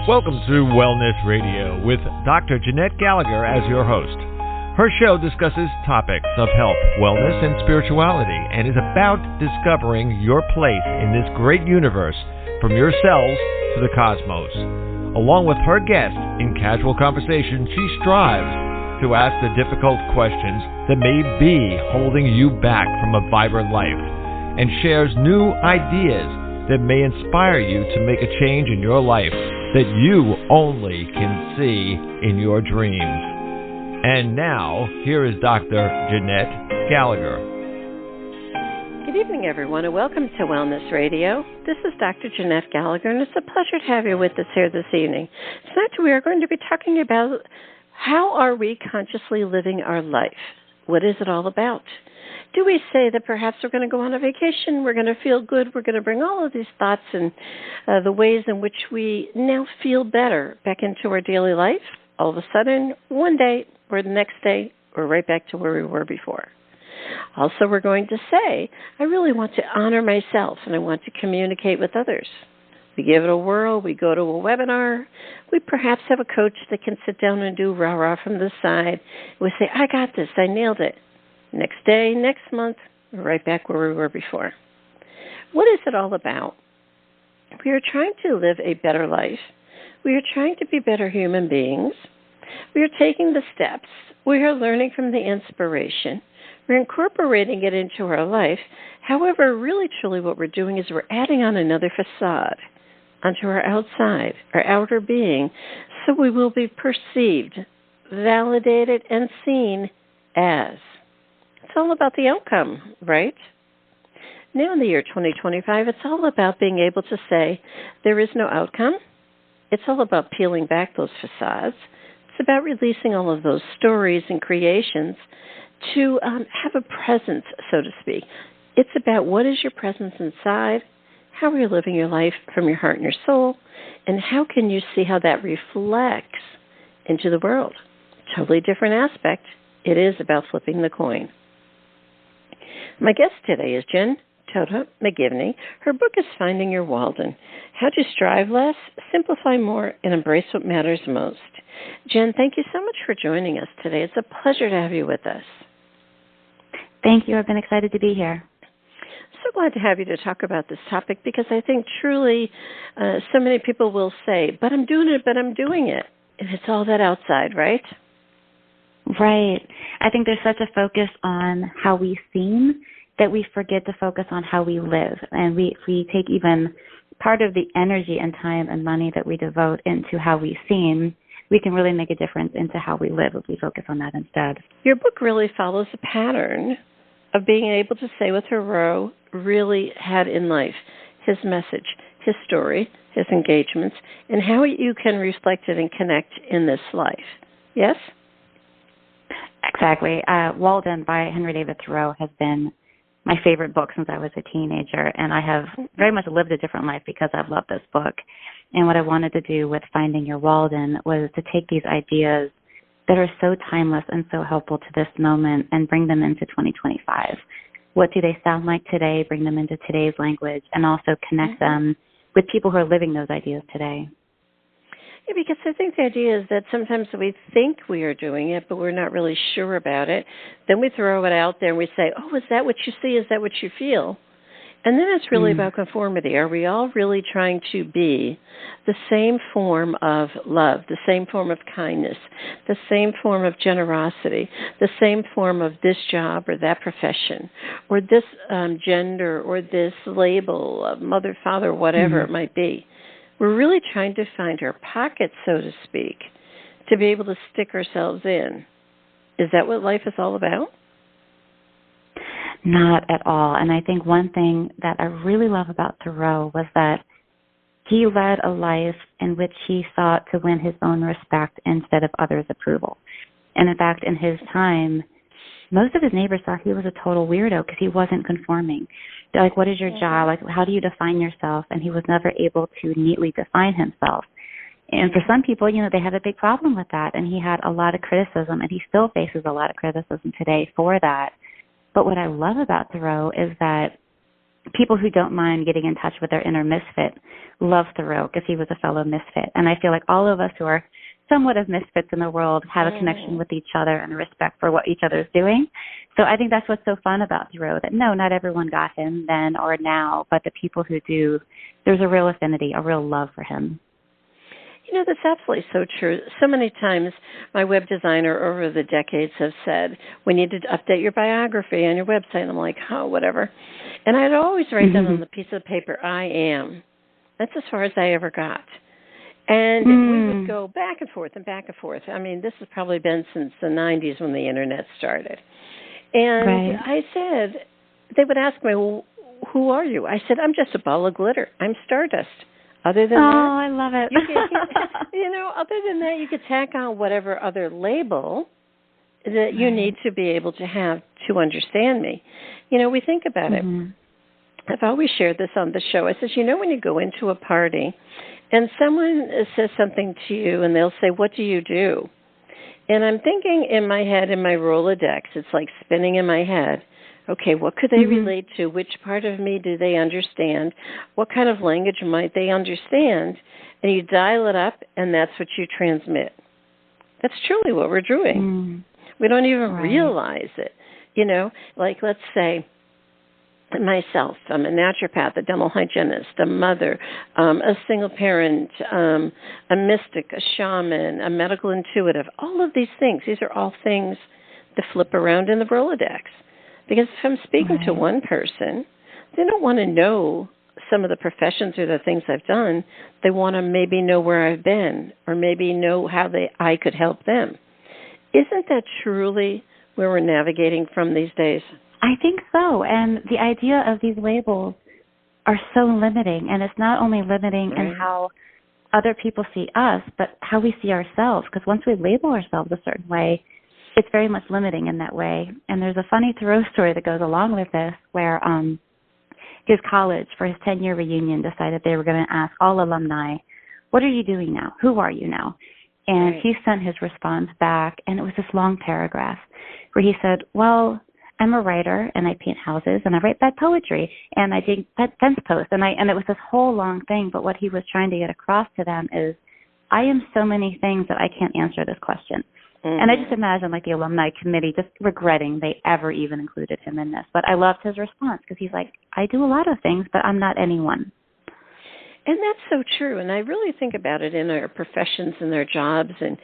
Welcome to Wellness Radio with Dr. Jeanette Gallagher as your host. Her show discusses topics of health, wellness, and spirituality and is about discovering your place in this great universe from your cells to the cosmos. Along with her guests in casual conversation, she strives to ask the difficult questions that may be holding you back from a vibrant life and shares new ideas that may inspire you to make a change in your life that you only can see in your dreams. And now, here is Dr. Jeanette Gallagher. Good evening, everyone, and welcome to Wellness Radio. This is Dr. Jeanette Gallagher, and it's a pleasure to have you with us here this evening. Tonight, we are going to be talking about how are we consciously living our life? What is it all about? Do we say that perhaps we're going to go on a vacation, we're going to feel good, we're going to bring all of these thoughts and the ways in which we now feel better back into our daily life? All of a sudden, one day or the next day, we're right back to where we were before. Also, we're going to say, I really want to honor myself and I want to communicate with others. We give it a whirl, we go to a webinar, we perhaps have a coach that can sit down and do rah-rah from the side. We say, I got this, I nailed it. Next day, next month, we're right back where we were before. What is it all about? We are trying to live a better life. We are trying to be better human beings. We are taking the steps. We are learning from the inspiration. We're incorporating it into our life. However, really, truly what we're doing is we're adding on another facade onto our outside, our outer being, so we will be perceived, validated, and seen as. It's all about the outcome, right? Now in the year 2025, it's all about being able to say there is no outcome. It's all about peeling back those facades. It's about releasing all of those stories and creations to have a presence, so to speak. It's about what is your presence inside, how are you living your life from your heart and your soul, and how can you see how that reflects into the world. Totally different aspect. It is about flipping the coin. My guest today is Jen Tota McGivney. Her book is Finding Your Walden, How to Strive Less, Simplify More, and Embrace What Matters Most. Jen, thank you so much for joining us today. It's a pleasure to have you with us. Thank you. I've been excited to be here. So glad to have you to talk about this topic because I think truly so many people will say, but I'm doing it. And it's all that outside, right? Right. I think there's such a focus on how we seem that we forget to focus on how we live. And we take even part of the energy and time and money that we devote into how we seem, we can really make a difference into how we live if we focus on that instead. Your book really follows a pattern of being able to say what Thoreau really had in life, his message, his story, his engagements, and how you can reflect it and connect in this life. Yes? Exactly. Walden by Henry David Thoreau has been my favorite book since I was a teenager, and I have very much lived a different life because I've loved this book. And what I wanted to do with Finding Your Walden was to take these ideas that are so timeless and so helpful to this moment and bring them into 2025. What do they sound like today? Bring them into today's language and also connect them with people who are living those ideas today. Yeah, because I think the idea is that sometimes we think we are doing it, but we're not really sure about it. Then we throw it out there and we say, oh, is that what you see? Is that what you feel? And then it's really about conformity. Are we all really trying to be the same form of love, the same form of kindness, the same form of generosity, the same form of this job or that profession, or this gender or this label of mother, father, whatever it might be? We're really trying to find our pocket, so to speak, to be able to stick ourselves in. Is that what life is all about? Not at all. And I think one thing that I really love about Thoreau was that he led a life in which he sought to win his own respect instead of others' approval. And in fact, in his time, most of his neighbors thought he was a total weirdo because he wasn't conforming. They're like, what is your job? Like, how do you define yourself? And he was never able to neatly define himself. And for some people, they had a big problem with that. And he had a lot of criticism, and he still faces a lot of criticism today for that. But what I love about Thoreau is that people who don't mind getting in touch with their inner misfit love Thoreau because he was a fellow misfit. And I feel like all of us who are somewhat of misfits in the world have a connection with each other and a respect for what each other is doing. So I think that's what's so fun about Thoreau, that no, not everyone got him then or now, but the people who do, there's a real affinity, a real love for him. You know, that's absolutely so true. So many times my web designer over the decades have said, we need to update your biography on your website. And I'm like, oh, whatever. And I'd always write down on the piece of paper, I am. That's as far as I ever got. And we would go back and forth and back and forth. I mean, this has probably been since the 90s when the Internet started. And I said, they would ask me, well, who are you? I said, I'm just a ball of glitter. I'm stardust. Other than that, I love it. Other than that, you could tack on whatever other label that you need to be able to have to understand me. You know, we think about it. I've always shared this on the show. I says, you know, when you go into a party and someone says something to you and they'll say, what do you do? And I'm thinking in my head, in my Rolodex, it's like spinning in my head. Okay, what could they relate to? Which part of me do they understand? What kind of language might they understand? And you dial it up, and that's what you transmit. That's truly what we're doing. We don't even realize it. You know, like let's say myself, I'm a naturopath, a dental hygienist, a mother, a single parent, a mystic, a shaman, a medical intuitive, all of these things. These are all things that flip around in the Rolodex. Because if I'm speaking to one person, they don't want to know some of the professions or the things I've done. They want to maybe know where I've been or maybe know how I could help them. Isn't that truly where we're navigating from these days? I think so. And the idea of these labels are so limiting. And it's not only limiting in how other people see us, but how we see ourselves. Because once we label ourselves a certain way, it's very much limiting in that way. And there's a funny Thoreau story that goes along with this where his college, for his 10-year reunion, decided they were going to ask all alumni, what are you doing now? Who are you now? And he sent his response back, and it was this long paragraph where he said, well, I'm a writer, and I paint houses, and I write bad poetry, and I dig fence posts. And it was this whole long thing, but what he was trying to get across to them is, I am so many things that I can't answer this question. And I just imagine, like, the alumni committee just regretting they ever even included him in this. But I loved his response because he's like, I do a lot of things, but I'm not anyone. And that's so true. And I really think about it in our professions and our jobs and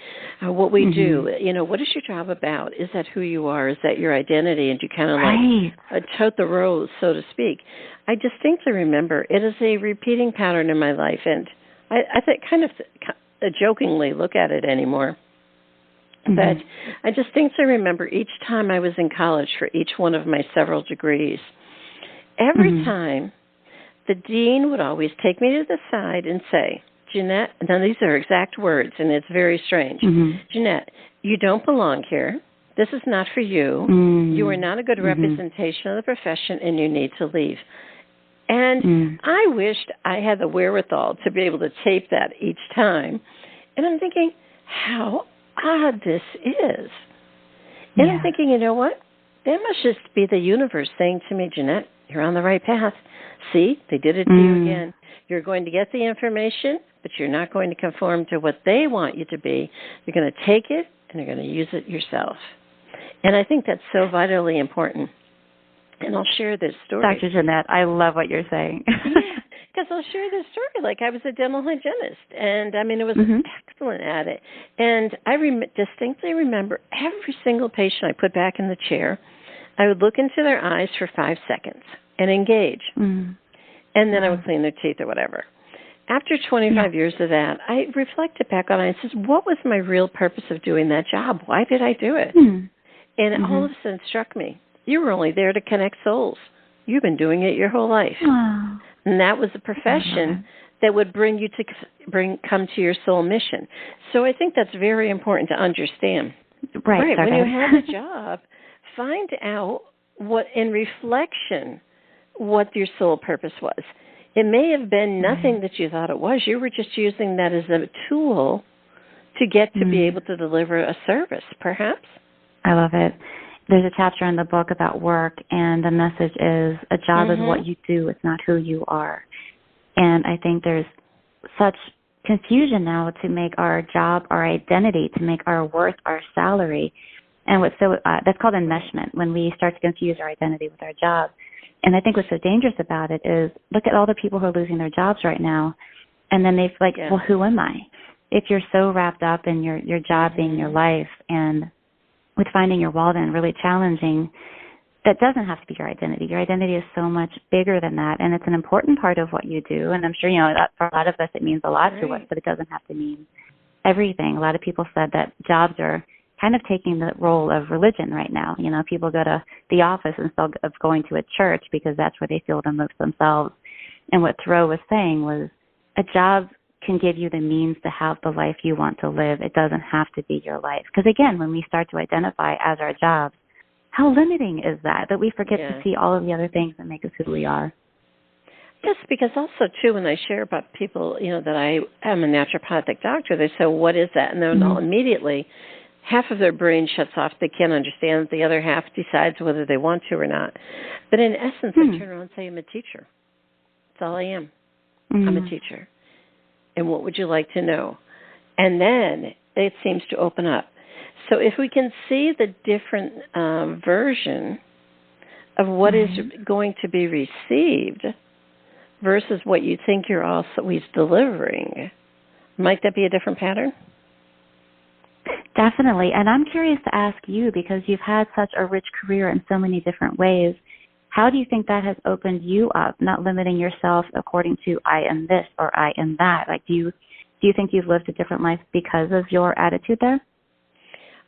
what we do. You know, what is your job about? Is that who you are? Is that your identity? And you kind of like tote the rose, so to speak. I distinctly remember it is a repeating pattern in my life. And I think kind of jokingly look at it anymore. But I distinctly remember each time I was in college for each one of my several degrees, every time the dean would always take me to the side and say, Jeanette, now these are exact words, and it's very strange. Jeanette, you don't belong here. This is not for you. You are not a good representation of the profession, and you need to leave. And I wished I had the wherewithal to be able to tape that each time. And I'm thinking, how odd this is. And I'm thinking, you know what? That must just be the universe saying to me, Jeanette, you're on the right path. See, they did it to you again. You're going to get the information, but you're not going to conform to what they want you to be. You're going to take it, and you're going to use it yourself. And I think that's so vitally important. And I'll share this story. Dr. Jeanette, I love what you're saying. Because I'll share this story. Like, I was a dental hygienist, and, I mean, I was excellent at it. And I distinctly remember every single patient I put back in the chair, I would look into their eyes for 5 seconds and engage. And then I would clean their teeth or whatever. After 25 years of that, I reflected back on it and said, what was my real purpose of doing that job? Why did I do it? And it all of a sudden struck me. You were only there to connect souls. You've been doing it your whole life. And that was a profession that would bring you to come to your soul mission. So I think that's very important to understand. Right. When you have a job, find out what, in reflection, what your soul purpose was. It may have been nothing that you thought it was. You were just using that as a tool to get to be able to deliver a service, perhaps. I love it. there's a chapter in the book about work, and the message is a job is what you do, it's not who you are. And I think there's such confusion now to make our job our identity, to make our worth our salary. And that's called enmeshment, when we start to confuse our identity with our job. And I think what's so dangerous about it is, look at all the people who are losing their jobs right now, and then they're like, well, who am I? If you're so wrapped up in your job being your life, and with Finding Your Walden really challenging, that doesn't have to be your identity. Your identity is so much bigger than that, and it's an important part of what you do. And I'm sure, that for a lot of us it means a lot to us, but it doesn't have to mean everything. A lot of people said that jobs are kind of taking the role of religion right now. People go to the office instead of going to a church because that's where they feel the most themselves. And what Thoreau was saying was, a job can give you the means to have the life you want to live. It doesn't have to be your life. Because again, when we start to identify as our jobs, how limiting is that we forget to see all of the other things that make us who we are? Yes, because also, too, when I share about people, that I am a naturopathic doctor, they say, what is that? And then immediately, half of their brain shuts off. They can't understand. The other half decides whether they want to or not. But in essence, I turn around and say, I'm a teacher. That's all I am. I'm a teacher. And what would you like to know? And then it seems to open up. So if we can see the different version of what is going to be received versus what you think you're always delivering, might that be a different pattern? Definitely. And I'm curious to ask you, because you've had such a rich career in so many different ways, how do you think that has opened you up, not limiting yourself according to I am this or I am that? Like, do you think you've lived a different life because of your attitude there?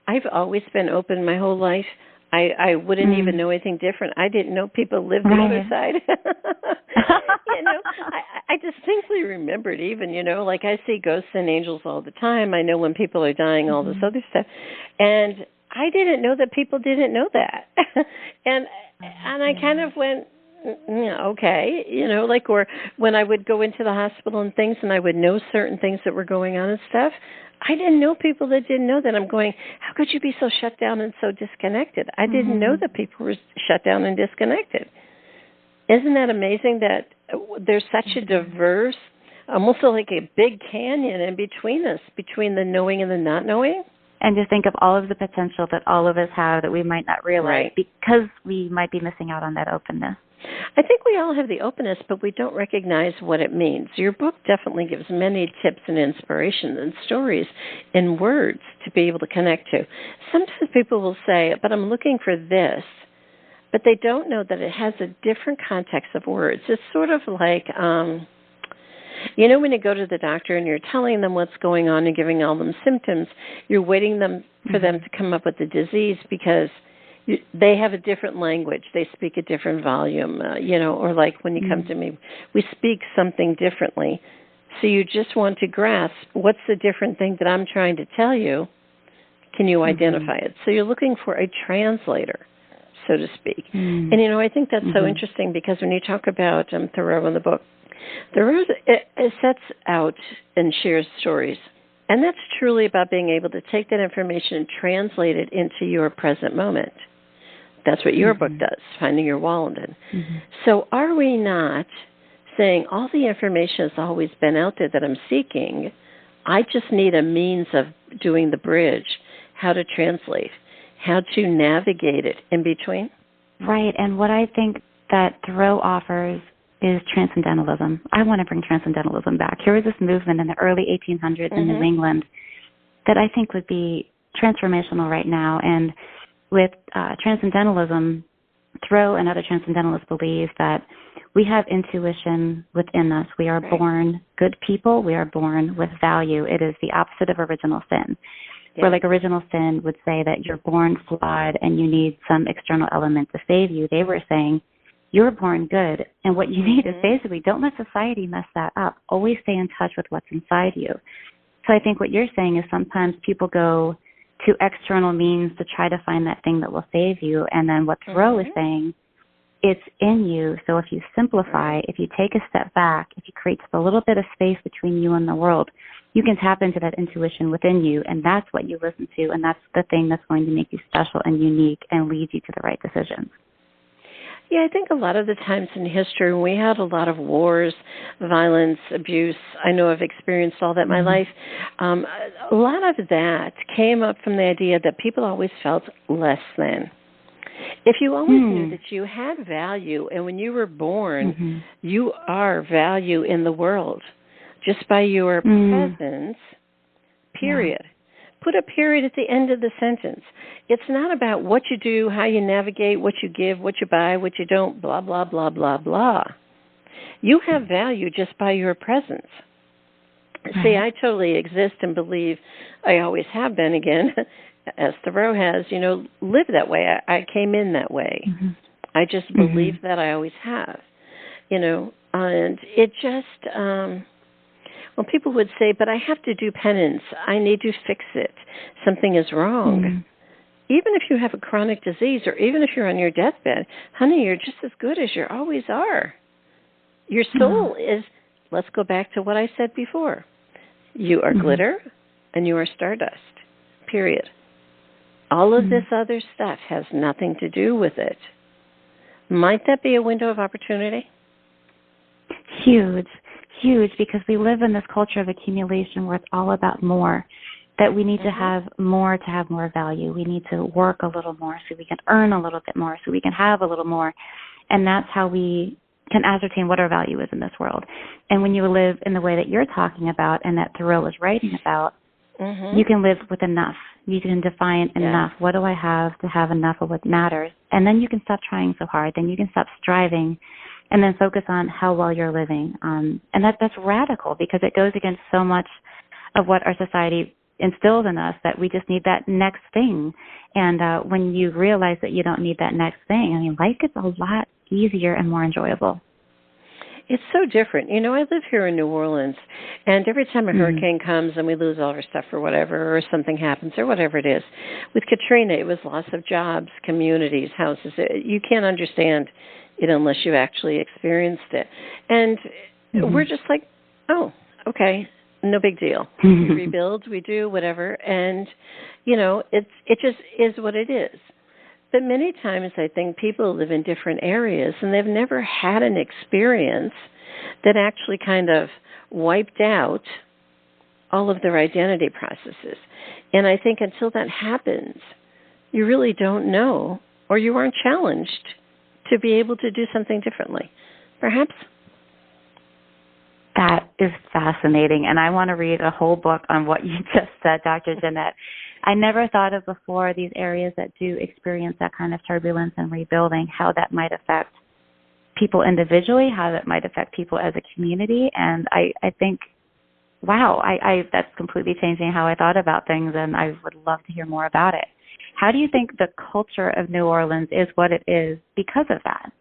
I've always been open my whole life. I wouldn't even know anything different. I didn't know people lived the other side. I distinctly remembered even, like I see ghosts and angels all the time. I know when people are dying, all this other stuff. And I didn't know that people didn't know that. and I kind of went, okay, like, or when I would go into the hospital and things and I would know certain things that were going on and stuff, I didn't know people that didn't know that. I'm going, how could you be so shut down and so disconnected? I didn't know that people were shut down and disconnected. Isn't that amazing that there's such a diverse, almost like a big canyon in between us, between the knowing and the not knowing? And to think of all of the potential that all of us have that we might not realize because we might be missing out on that openness. I think we all have the openness, but we don't recognize what it means. Your book definitely gives many tips and inspirations and stories in words to be able to connect to. Sometimes people will say, but I'm looking for this, but they don't know that it has a different context of words. It's sort of like, when you go to the doctor and you're telling them what's going on and giving all them symptoms, you're waiting for them to come up with the disease because they have a different language. They speak a different volume, or like when you come to me, we speak something differently. So you just want to grasp what's the different thing that I'm trying to tell you. Can you identify it? So you're looking for a translator, so to speak. And, I think that's so interesting because when you talk about Thoreau in the book, Thoreau sets out and shares stories. And that's truly about being able to take that information and translate it into your present moment. That's what your book does, Finding Your Walden. So are we not saying all the information has always been out there that I'm seeking? I just need a means of doing the bridge, how to translate, how to navigate it in between? Right. And what I think that Thoreau offers is transcendentalism. I want to bring transcendentalism back. Here was this movement in the early 1800s in New England that I think would be transformational right now. And with transcendentalism, Thoreau and other transcendentalists believe that we have intuition within us. We are born good people. We are born with value. It is the opposite of original sin. Where like original sin would say that you're born flawed and you need some external element to save you. They were saying, you're born good, and what you need is basically don't let society mess that up. Always stay in touch with what's inside you. So I think what you're saying is sometimes people go to external means to try to find that thing that will save you, and then what Thoreau is saying it's in you. So if you simplify, if you take a step back, if you create just a little bit of space between you and the world, you can tap into that intuition within you, and that's what you listen to, and that's the thing that's going to make you special and unique and lead you to the right decisions. Yeah, I think a lot of the times in history, when we had a lot of wars, violence, abuse, I know I've experienced all that in my life, a lot of that came up from the idea that people always felt less than. If you always knew that you had value, and when you were born, you are value in the world, just by your presence, period. Yeah. Put a period at the end of the sentence. It's not about what you do, how you navigate, what you give, what you buy, what you don't, blah, blah, blah, blah, blah. You have value just by your presence. See, I totally exist and believe, I always have been, again, as Thoreau has, lived that way. I came in that way. I just believe that I always have, and it just... Well, people would say, but I have to do penance. I need to fix it. Something is wrong. Even if you have a chronic disease, or even if you're on your deathbed, honey, you're just as good as you always are. Your soul is, let's go back to what I said before. You are glitter and you are stardust, period. All of this other stuff has nothing to do with it. Might that be a window of opportunity? Huge, because we live in this culture of accumulation where it's all about more, that we need to have more value. We need to work a little more so we can earn a little bit more, so we can have a little more. And that's how we can ascertain what our value is in this world. And when you live in the way that you're talking about and that Thoreau was writing about, you can live with enough. You can define enough. What do I have to have enough of what matters? And then you can stop trying so hard. Then you can stop striving and then focus on how well you're living. And that's radical, because it goes against so much of what our society instills in us, that we just need that next thing. And when you realize that you don't need that next thing, life gets a lot easier and more enjoyable. It's so different. I live here in New Orleans, and every time a hurricane comes and we lose all our stuff or whatever, or something happens or whatever it is, with Katrina, it was loss of jobs, communities, houses. You can't understand it unless you actually experienced it. And we're just like, oh, okay, no big deal. We rebuild, we do whatever, and, it just is what it is. But many times I think people live in different areas and they've never had an experience that actually kind of wiped out all of their identity processes. And I think until that happens, you really don't know, or you aren't challenged to be able to do something differently. Perhaps? That is fascinating. And I want to read a whole book on what you just said, Dr. Jeanette. I never thought of before these areas that do experience that kind of turbulence and rebuilding, how that might affect people individually, how that might affect people as a community. And I think, wow, that's completely changing how I thought about things, and I would love to hear more about it. How do you think the culture of New Orleans is what it is because of that?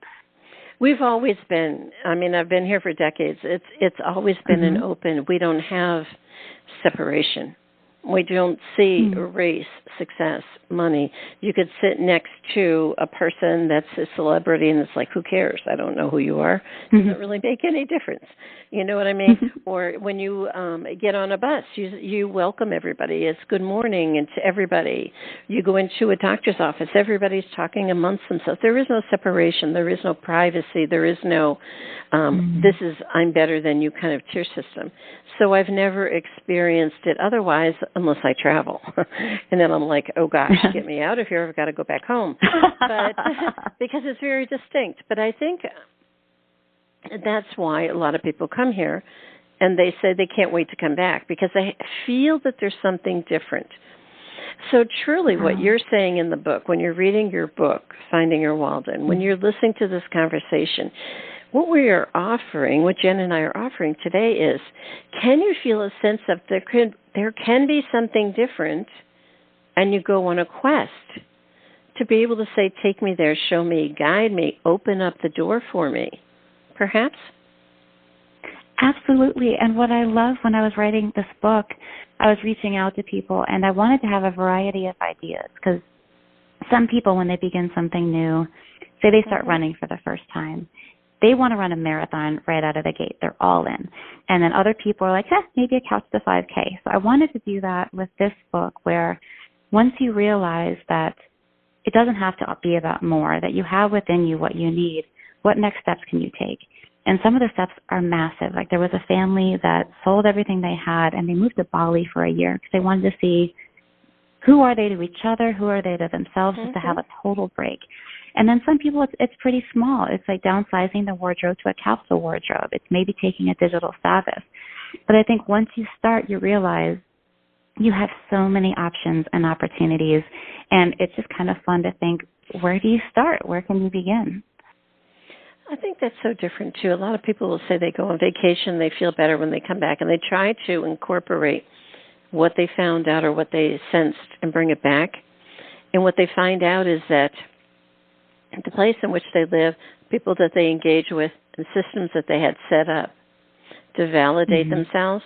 We've always been, I've been here for decades. It's always been an open, we don't have separation. We don't see race, success, money. You could sit next to a person that's a celebrity and it's like, who cares? I don't know who you are. Doesn't really make any difference. You know what I mean? Or when you get on a bus, you welcome everybody. It's good morning and to everybody. You go into a doctor's office, everybody's talking amongst themselves. There is no separation. There is no privacy. There is no, this is I'm better than you kind of tier system. So I've never experienced it otherwise unless I travel. And then I'm like, oh, gosh, get me out of here. I've got to go back home. But because it's very distinct. But I think that's why a lot of people come here and they say they can't wait to come back because they feel that there's something different. So truly what you're saying in the book, when you're reading your book, Finding Your Walden, when you're listening to this conversation, what we are offering, what Jen and I are offering today is, can you feel a sense of there can be something different, and you go on a quest to be able to say, take me there, show me, guide me, open up the door for me, perhaps? Absolutely. And what I love when I was writing this book, I was reaching out to people, and I wanted to have a variety of ideas, because some people, when they begin something new, Say they start running for the first time. They want to run a marathon right out of the gate. They're all in. And then other people are like, maybe a couch to 5K. So I wanted to do that with this book, where once you realize that it doesn't have to be about more, that you have within you what you need, what next steps can you take? And some of the steps are massive. Like, there was a family that sold everything they had, and they moved to Bali for a year because they wanted to see who are they to each other, who are they to themselves, just to have a total break. And then some people, it's pretty small. It's like downsizing the wardrobe to a capsule wardrobe. It's maybe taking a digital Sabbath. But I think once you start, you realize you have so many options and opportunities, and it's just kind of fun to think, where do you start? Where can you begin? I think that's so different, too. A lot of people will say they go on vacation, they feel better when they come back, and they try to incorporate what they found out or what they sensed and bring it back. And what they find out is that the place in which they live, people that they engage with, and systems that they had set up to validate themselves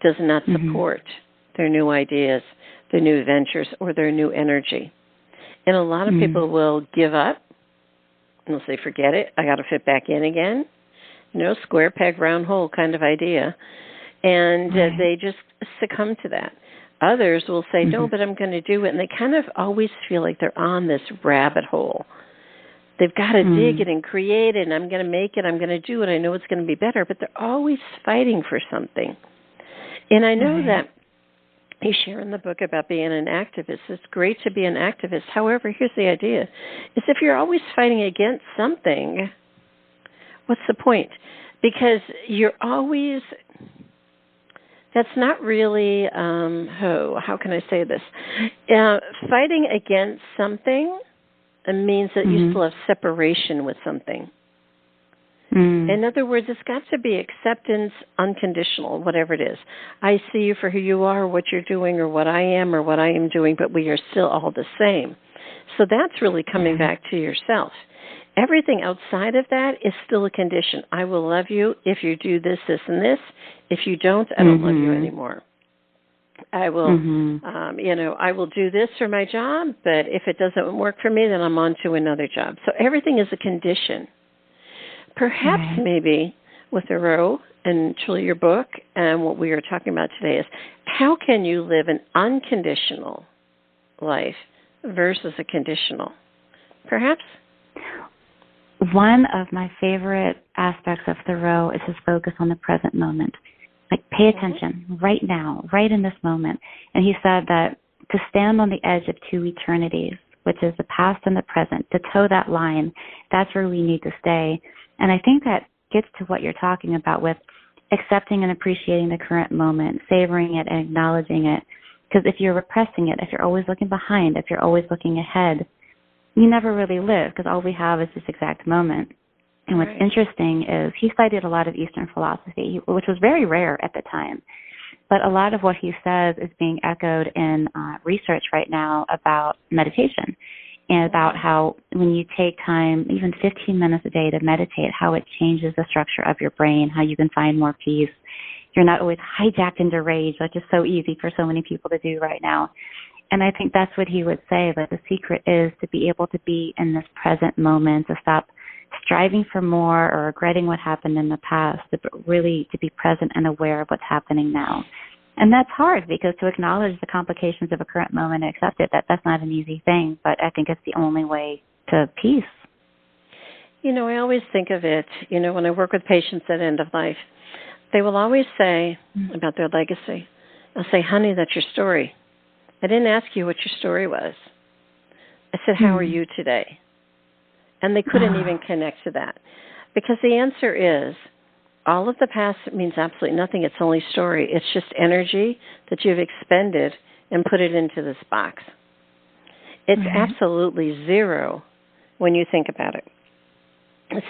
does not support their new ideas, their new ventures, or their new energy. And a lot of people will give up and they'll say, forget it, I got to fit back in again. Square peg, round hole kind of idea. And they just succumb to that. Others will say, no, but I'm going to do it. And they kind of always feel like they're on this rabbit hole. They've got to dig it and create it, and I'm going to make it, I'm going to do it, I know it's going to be better, but they're always fighting for something. And I know that you share in the book about being an activist. It's great to be an activist. However, here's the idea, is if you're always fighting against something, what's the point? Because you're always, that's not really, how can I say this? Fighting against something, it means that you still have separation with something. In other words, it's got to be acceptance, unconditional, whatever it is. I see you for who you are, what you're doing, or what I am doing, but we are still all the same. So that's really coming back to yourself. Everything outside of that is still a condition. I will love you if you do this, this, and this. If you don't, I don't love you anymore. I will, I will do this for my job, but if it doesn't work for me, then I'm on to another job. So everything is a condition. Perhaps maybe with Thoreau and truly your book and what we are talking about today is how can you live an unconditional life versus a conditional? Perhaps? One of my favorite aspects of Thoreau is his focus on the present moment. Like, pay attention right now, right in this moment. And he said that to stand on the edge of two eternities, which is the past and the present, to toe that line, that's where we need to stay. And I think that gets to what you're talking about with accepting and appreciating the current moment, savoring it and acknowledging it. Because if you're repressing it, if you're always looking behind, if you're always looking ahead, you never really live, because all we have is this exact moment. And what's interesting is he cited a lot of Eastern philosophy, which was very rare at the time. But a lot of what he says is being echoed in research right now about meditation and about how when you take time, even 15 minutes a day to meditate, how it changes the structure of your brain, how you can find more peace. You're not always hijacked into rage, which is so easy for so many people to do right now. And I think that's what he would say, that the secret is to be able to be in this present moment, to stop striving for more or regretting what happened in the past, but really to be present and aware of what's happening now. And that's hard, because to acknowledge the complications of a current moment and accept it, that's not an easy thing, but I think it's the only way to peace. I always think of it, when I work with patients at end of life, they will always say about their legacy, they'll say, honey, that's your story. I didn't ask you what your story was. I said, how are you today? And they couldn't even connect to that. Because the answer is, all of the past means absolutely nothing. It's only story. It's just energy that you've expended and put it into this box. It's absolutely zero when you think about it.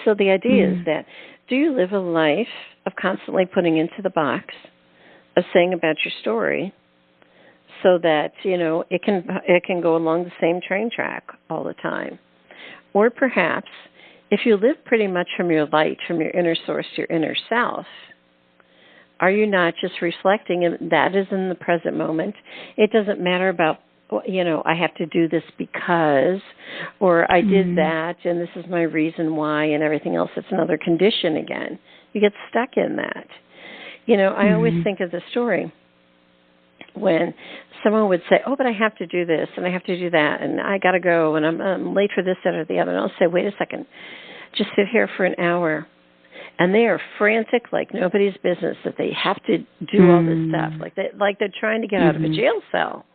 So the idea is that, do you live a life of constantly putting into the box, of saying about your story, so that, it can go along the same train track all the time? Or perhaps, if you live pretty much from your light, from your inner source, your inner self, are you not just reflecting, and that is in the present moment? It doesn't matter about I have to do this because, or I did that and this is my reason why, and everything else. It's another condition again. You get stuck in that. I always think of the story when someone would say, oh, but I have to do this and I have to do that and I got to go and I'm late for this, that, or the other. And I'll say, wait a second, just sit here for an hour. And they are frantic like nobody's business that they have to do all this stuff, like they're trying to get out of a jail cell.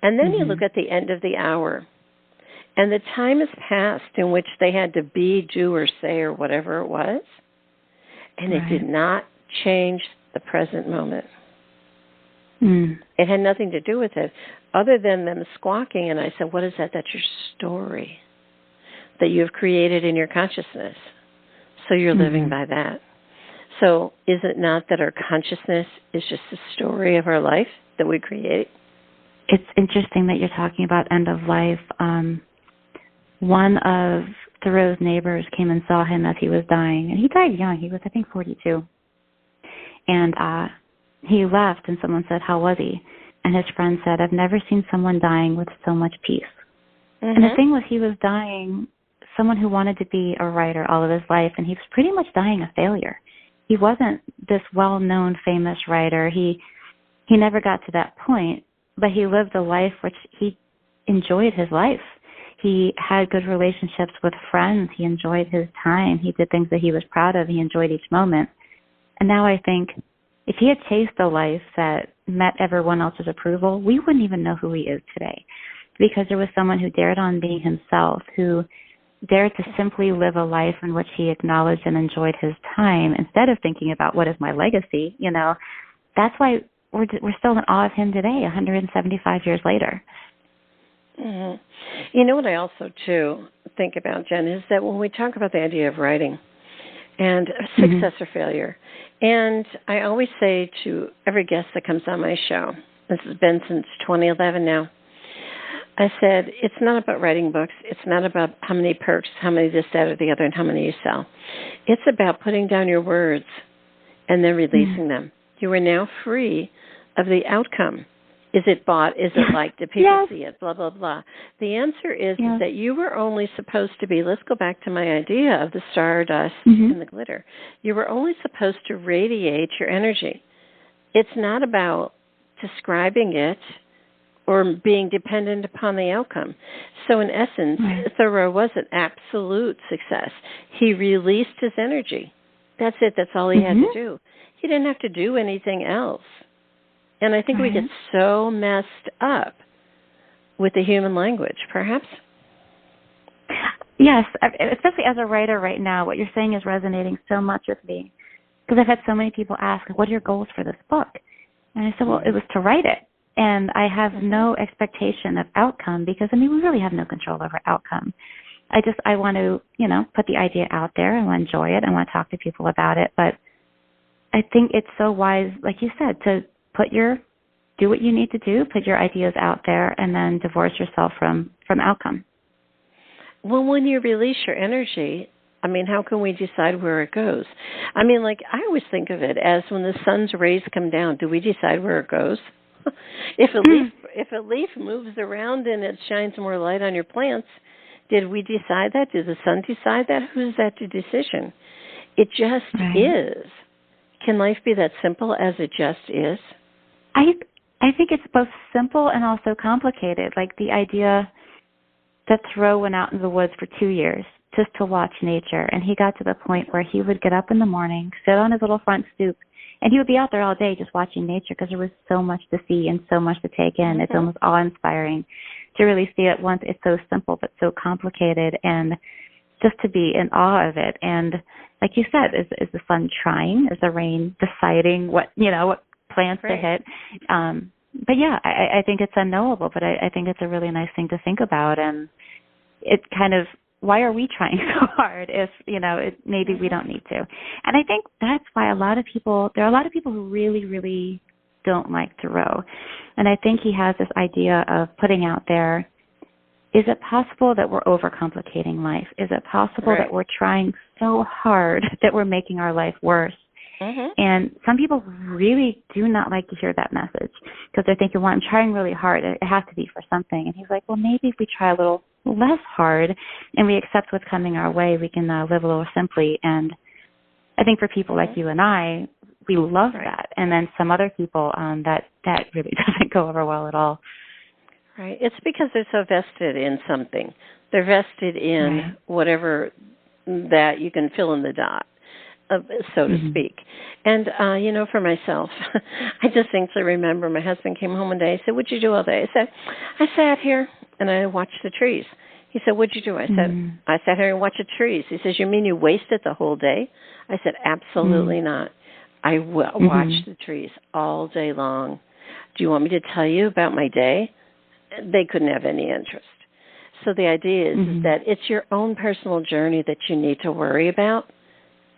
And then you look at the end of the hour, and the time has passed in which they had to be, do, or say, or whatever it was, and it did not change the present moment. It had nothing to do with it, other than them squawking. And I said, what is that? That's your story that you have created in your consciousness. So you're living by that. So is it not that our consciousness is just the story of our life that we create? It's interesting that you're talking about end of life. One of Thoreau's neighbors came and saw him as he was dying. And he died young. He was, I think, 42. And he left, and someone said, how was he? And his friend said, I've never seen someone dying with so much peace. And the thing was, he was dying, someone who wanted to be a writer all of his life, and he was pretty much dying a failure. He wasn't this well-known, famous writer. He never got to that point, but he lived a life which he enjoyed his life. He had good relationships with friends. He enjoyed his time. He did things that he was proud of. He enjoyed each moment. And now I think if he had chased a life that met everyone else's approval, we wouldn't even know who he is today, because there was someone who dared on being himself, who dared to simply live a life in which he acknowledged and enjoyed his time instead of thinking about what is my legacy. That's why we're still in awe of him today, 175 years later. What I also, too, think about, Jen, is that when we talk about the idea of writing and success or failure, and I always say to every guest that comes on my show, this has been since 2011 now, I said, it's not about writing books. It's not about how many perks, how many this, that, or the other, and how many you sell. It's about putting down your words and then releasing them. You are now free of the outcome. Is it bought? Is it liked? Did people see it? Blah, blah, blah. The answer is that you were only supposed to be, let's go back to my idea of the stardust and the glitter. You were only supposed to radiate your energy. It's not about describing it or being dependent upon the outcome. So in essence, Thoreau was an absolute success. He released his energy. That's it. That's all he had to do. He didn't have to do anything else. And I think we get so messed up with the human language, perhaps. Yes, especially as a writer right now, what you're saying is resonating so much with me, because I've had so many people ask, what are your goals for this book? And I said, well, it was to write it. And I have no expectation of outcome, because, we really have no control over outcome. I want to, put the idea out there. I want to enjoy it. I want to talk to people about it. But I think it's so wise, like you said, to do what you need to do, put your ideas out there, and then divorce yourself from outcome. Well, when you release your energy, how can we decide where it goes? I always think of it as when the sun's rays come down, do we decide where it goes? If a leaf moves around and it shines more light on your plants, did we decide that? Did the sun decide that? Who's that to decision? It just is. Can life be that simple as it just is? I think it's both simple and also complicated. Like the idea that Thoreau went out in the woods for 2 years just to watch nature, and he got to the point where he would get up in the morning, sit on his little front stoop, and he would be out there all day just watching nature, because there was so much to see and so much to take in. It's almost awe-inspiring to really see it once. It's so simple but so complicated, and just to be in awe of it. And like you said, is the sun trying? Is the rain deciding what plants to hit? But yeah, I think it's unknowable, but I think it's a really nice thing to think about. And it kind of, why are we trying so hard if, maybe we don't need to? And I think that's why there are a lot of people who really, really don't like Thoreau. And I think he has this idea of putting out there, is it possible that we're overcomplicating life? Is it possible that we're trying so hard that we're making our life worse? And some people really do not like to hear that message because they're thinking, well, I'm trying really hard. It has to be for something. And he's like, well, maybe if we try a little less hard and we accept what's coming our way, we can live a little simply. And I think for people like you and I, we love that. And then some other people, that really doesn't go over well at all. Right. It's because they're so vested in something. They're vested in whatever that you can fill in the dot, so to speak. And, for myself, I distinctly remember my husband came home one day. He said, what'd you do all day? I said, I sat here and I watched the trees. He said, what'd you do? I said, I sat here and watched the trees. He says, you mean you wasted the whole day? I said, absolutely not. I watched the trees all day long. Do you want me to tell you about my day? They couldn't have any interest. So the idea is that it's your own personal journey that you need to worry about,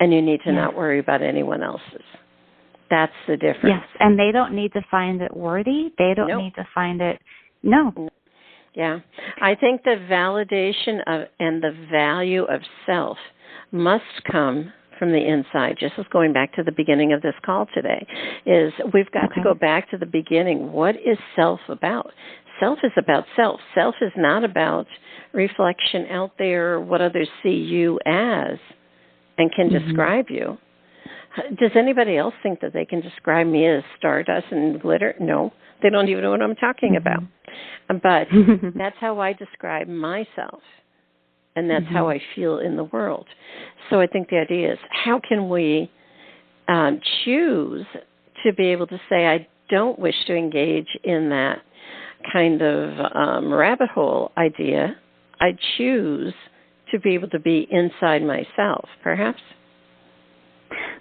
and you need to not worry about anyone else's. That's the difference. Yes, and they don't need to find it worthy. They don't need to find it. No. Yeah. I think the validation of and the value of self must come from the inside. Just as going back to the beginning of this call today, is we've got to go back to the beginning. What is self about? Self is about self. Self is not about reflection out there, what others see you as and can describe you. Does anybody else think that they can describe me as stardust and glitter? No, they don't even know what I'm talking about. But that's how I describe myself, and that's how I feel in the world. So I think the idea is, how can we choose to be able to say, I don't wish to engage in that kind of rabbit hole idea. I choose to be able to be inside myself, perhaps.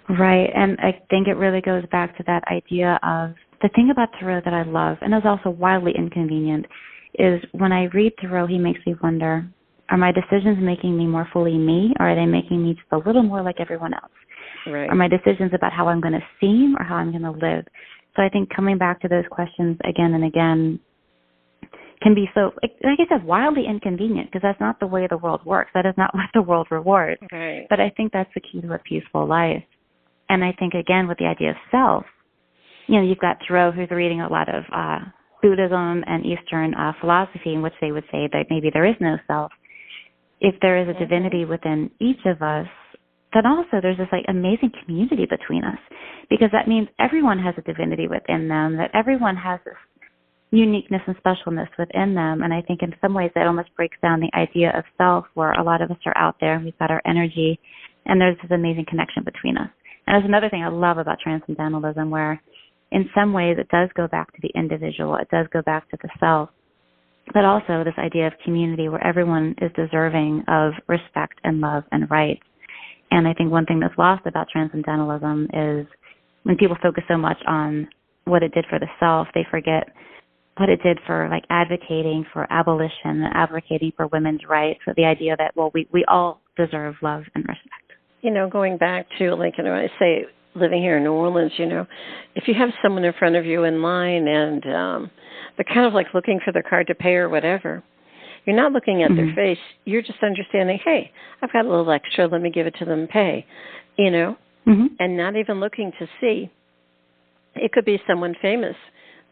Right, and I think it really goes back to that idea of the thing about Thoreau that I love, and is also wildly inconvenient, is when I read Thoreau, he makes me wonder, are my decisions making me more fully me, or are they making me just a little more like everyone else? Right. Are my decisions about how I'm going to seem or how I'm going to live? So I think coming back to those questions again and again can be so, like I said, wildly inconvenient, because that's not the way the world works. That is not what the world rewards. Right. But I think that's the key to a peaceful life. And I think, again, with the idea of self, you've got Thoreau, who's reading a lot of Buddhism and Eastern philosophy, in which they would say that maybe there is no self. If there is a divinity within each of us, then also there's this amazing community between us, because that means everyone has a divinity within them, that everyone has this uniqueness and specialness within them. And I think in some ways that almost breaks down the idea of self, where a lot of us are out there and we've got our energy, and there's this amazing connection between us. And there's another thing I love about transcendentalism, where in some ways it does go back to the individual, it does go back to the self, but also this idea of community where everyone is deserving of respect and love and rights. And I think one thing that's lost about transcendentalism is when people focus so much on what it did for the self, they forget what it did for advocating for abolition, advocating for women's rights, so the idea that, well, we all deserve love and respect. Going back to, I say living here in New Orleans, if you have someone in front of you in line and they're kind of looking for their card to pay or whatever, you're not looking at their face. You're just understanding, hey, I've got a little extra. Let me give it to them and pay, and not even looking to see. It could be someone famous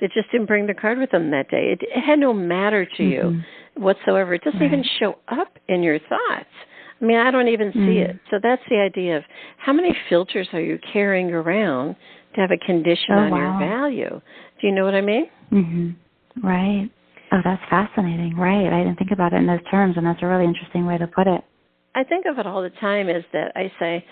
that just didn't bring their card with them that day. It had no matter to you whatsoever. It doesn't even show up in your thoughts. I mean, I don't even see it. So that's the idea of how many filters are you carrying around to have a condition on your value. Do you know what I mean? Right. Oh, that's fascinating. Right. I didn't think about it in those terms, and that's a really interesting way to put it. I think of it all the time is that I say,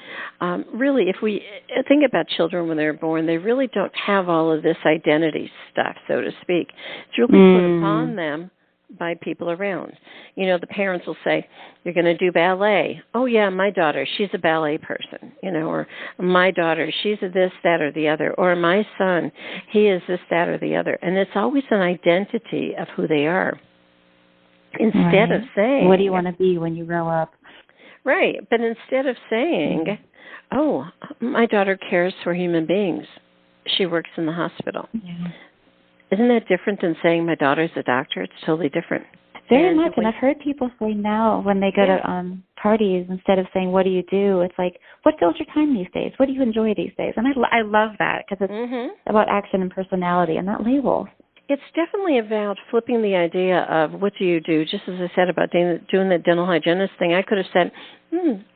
really, if we think about children when they're born, they really don't have all of this identity stuff, so to speak. It's really put upon them by people around. The parents will say, you're going to do ballet. Oh, yeah, my daughter, she's a ballet person, or my daughter, she's a this, that, or the other, or my son, he is this, that, or the other. And it's always an identity of who they are. Instead of saying, what do you want to be when you grow up? Right, but instead of saying, oh, my daughter cares for human beings, she works in the hospital. Isn't that different than saying my daughter's a doctor? It's totally different. Very much, and I've heard people say now when they go to parties, instead of saying, what do you do, it's like, what fills your time these days? What do you enjoy these days? And I love that because it's about action and personality and not labels. It's definitely about flipping the idea of what do you do. Just as I said about doing the dental hygienist thing, I could have said,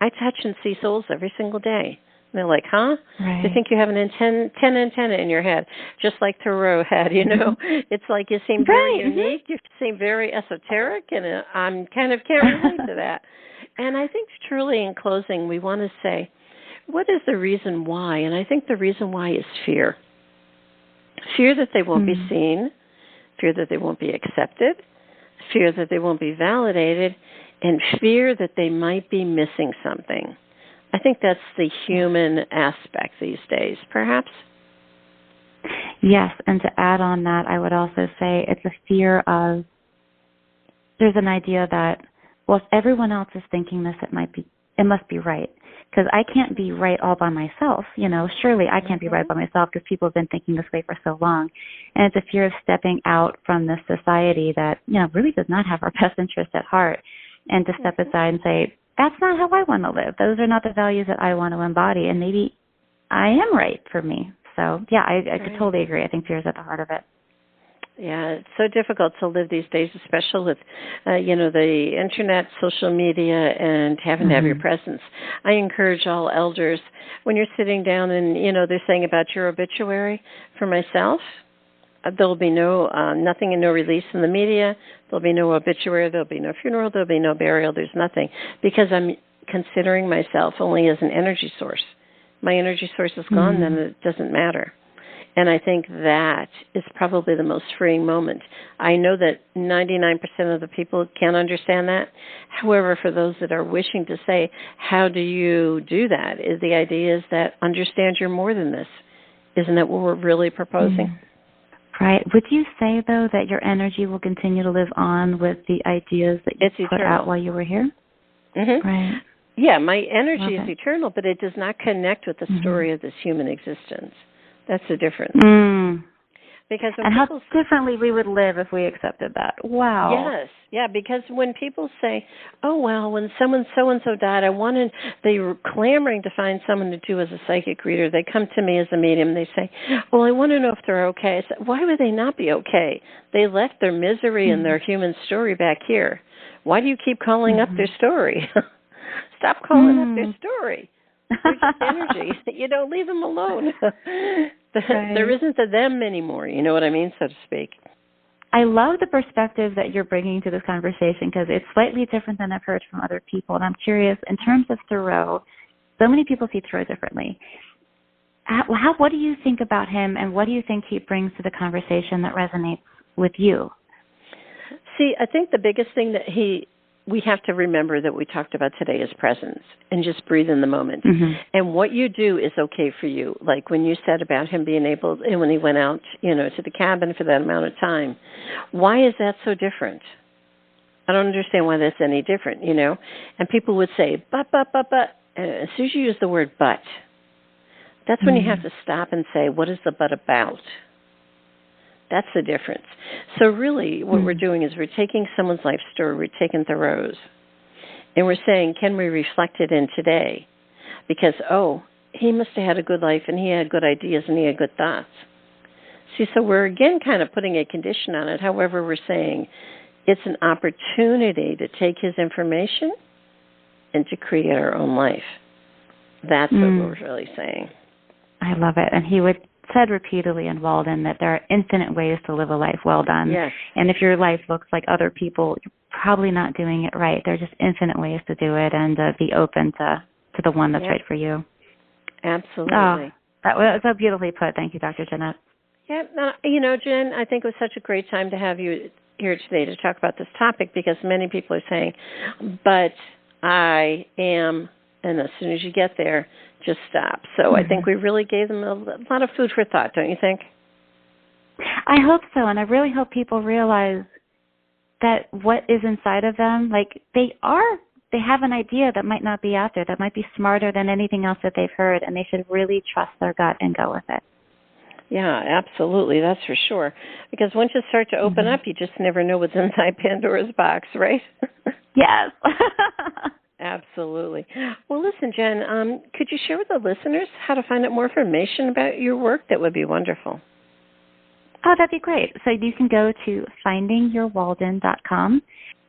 I touch and see souls every single day. And they're like, huh? Right. They think you have an 10 antenna in your head, just like Thoreau had, you know. It's like you seem very unique, you seem very esoteric, and I'm kind of can't relate to that. And I think truly in closing, we want to say, what is the reason why? And I think the reason why is fear. Fear that they won't be seen, fear that they won't be accepted, fear that they won't be validated, and fear that they might be missing something. I think that's the human aspect these days, perhaps. Yes, and to add on that, I would also say it's a fear of, there's an idea that, well, if everyone else is thinking this, it must be right. Because I can't be right all by myself, you know. Surely I can't be right by myself because people have been thinking this way for so long. And it's a fear of stepping out from this society that, you know, really does not have our best interest at heart, and to step aside and say, that's not how I want to live. Those are not the values that I want to embody, and maybe I am right for me. So, yeah, I could totally agree. I think fear is at the heart of it. Yeah, it's so difficult to live these days, especially with, the internet, social media, and having to have your presence. I encourage all elders, when you're sitting down and, they're saying about your obituary, for myself, there'll be nothing and no release in the media. There'll be no obituary. There'll be no funeral. There'll be no burial. There's nothing, because I'm considering myself only as an energy source. My energy source is gone, then it doesn't matter. And I think that is probably the most freeing moment. I know that 99% of the people can't understand that. However, for those that are wishing to say, how do you do that? The idea is that understand you're more than this. Isn't that what we're really proposing? Right. Would you say, though, that your energy will continue to live on with the ideas that you put out while you were here? Right. Yeah, my energy is eternal, but it does not connect with the story of this human existence. That's the difference. Because and how differently we would live if we accepted that. Wow. Yes. Yeah, because when people say, oh, well, when someone so-and-so died, they were clamoring to find someone to do as a psychic reader. They come to me as a medium. They say, well, I want to know if they're okay. I said, why would they not be okay? They left their misery and their human story back here. Why do you keep calling up their story? Stop calling up their story. They're just energy. You don't leave them alone. There isn't a them anymore. You know what I mean, so to speak. I love the perspective that you're bringing to this conversation, because it's slightly different than I've heard from other people. And I'm curious, in terms of Thoreau, so many people see Thoreau differently. What do you think about him, and what do you think he brings to the conversation that resonates with you? See, I think the biggest thing that we have to remember that we talked about today is presence, and just breathe in the moment. And what you do is okay for you. Like when you said about him being able, and when he went out, to the cabin for that amount of time. Why is that so different? I don't understand why that's any different, And people would say, but. And as soon as you use the word but, that's when you have to stop and say, what is the but about? That's the difference. So really what we're doing is we're taking someone's life story, we're taking Thoreau's, and we're saying, can we reflect it in today? Because, he must have had a good life, and he had good ideas, and he had good thoughts. See, so we're again kind of putting a condition on it. However, we're saying it's an opportunity to take his information and to create our own life. That's what we're really saying. I love it. And he said repeatedly in Walden that there are infinite ways to live a life well done. Yes. And if your life looks like other people, you're probably not doing it right. There are just infinite ways to do it, and be open to the one that's right for you. Absolutely. Oh, that was so beautifully put. Thank you, Dr. Jeanette. Yeah, Jen, I think it was such a great time to have you here today to talk about this topic, because many people are saying, but I am, and as soon as you get there, just stop. So I think we really gave them a lot of food for thought, don't you think? I hope so, and I really hope people realize that what is inside of them, like they have an idea that might not be out there, that might be smarter than anything else that they've heard, and they should really trust their gut and go with it. Yeah, absolutely. That's for sure. Because once you start to open up, you just never know what's inside Pandora's box, right? Yes. Absolutely. Well, listen, Jen, could you share with the listeners how to find out more information about your work? That would be wonderful. Oh, that'd be great. So you can go to findingyourwalden.com,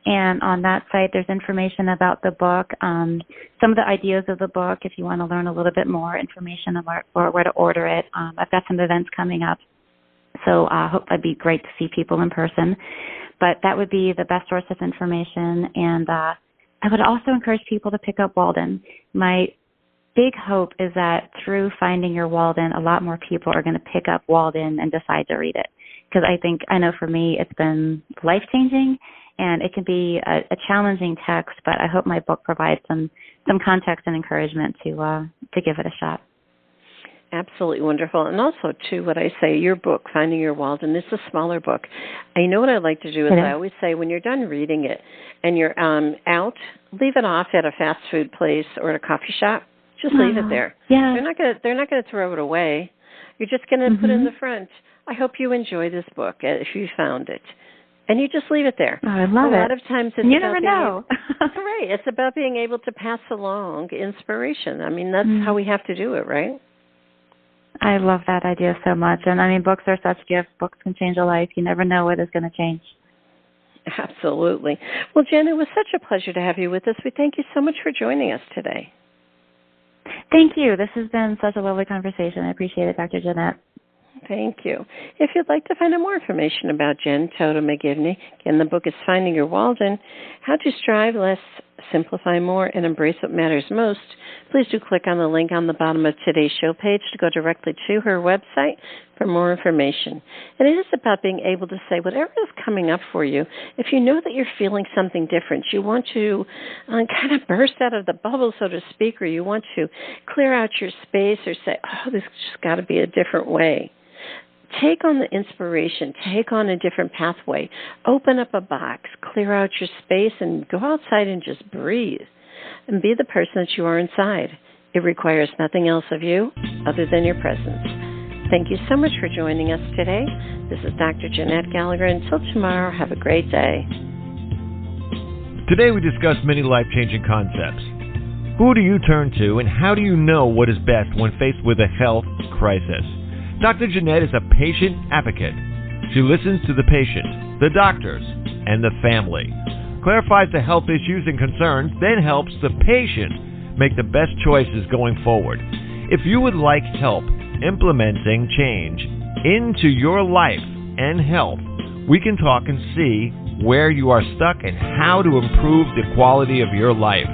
and on that site there's information about the book, some of the ideas of the book if you want to learn a little bit more information about where to order it. I've got some events coming up, so I hope that'd be great to see people in person. But that would be the best source of information, and I would also encourage people to pick up Walden. My big hope is that through Finding Your Walden, a lot more people are going to pick up Walden and decide to read it. Because I know for me it's been life-changing, and it can be a challenging text, but I hope my book provides some context and encouragement to give it a shot. Absolutely wonderful. And also, too, what I say, your book, Finding Your Walden, is a smaller book. I know what I like to do is I always say when you're done reading it and you're out, leave it off at a fast food place or at a coffee shop. Just leave it there. Yeah. They're not going to throw it away. You're just going to put it in the front. I hope you enjoy this book if you found it. And you just leave it there. Oh, I love it. A lot of times it's you never know. Right. It's about being able to pass along inspiration. I mean, that's how we have to do it, right? I love that idea so much. And I mean, books are such gifts. Books can change a life. You never know what is going to change. Absolutely. Well, Jen, it was such a pleasure to have you with us. We thank you so much for joining us today. Thank you. This has been such a lovely conversation. I appreciate it, Dr. Jeanette. Thank you. If you'd like to find out more information about Jen Tota McGivney, again, the book is Finding Your Walden, How to Strive Less, Simplify More, and Embrace What Matters Most, please do click on the link on the bottom of today's show page to go directly to her website for more information. And it is about being able to say whatever is coming up for you, if you know that you're feeling something different, you want to kind of burst out of the bubble, so to speak, or you want to clear out your space or say, oh, this just got to be a different way. Take on the inspiration. Take on a different pathway. Open up a box. Clear out your space and go outside and just breathe. And be the person that you are inside. It requires nothing else of you other than your presence. Thank you so much for joining us today. This is Dr. Jeanette Gallagher. Until tomorrow, have a great day. Today we discussed many life-changing concepts. Who do you turn to, and how do you know what is best when faced with a health crisis? Dr. Jeanette is a patient advocate. She listens to the patient, the doctors, and the family, clarifies the health issues and concerns, then helps the patient make the best choices going forward. If you would like help implementing change into your life and health, we can talk and see where you are stuck and how to improve the quality of your life.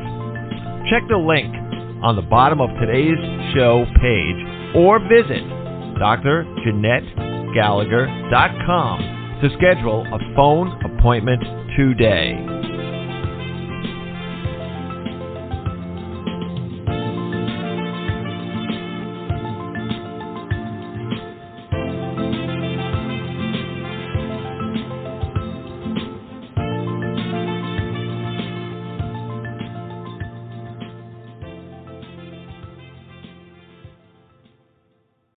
Check the link on the bottom of today's show page or visit drjeanettegallagher.com to schedule a phone appointment today.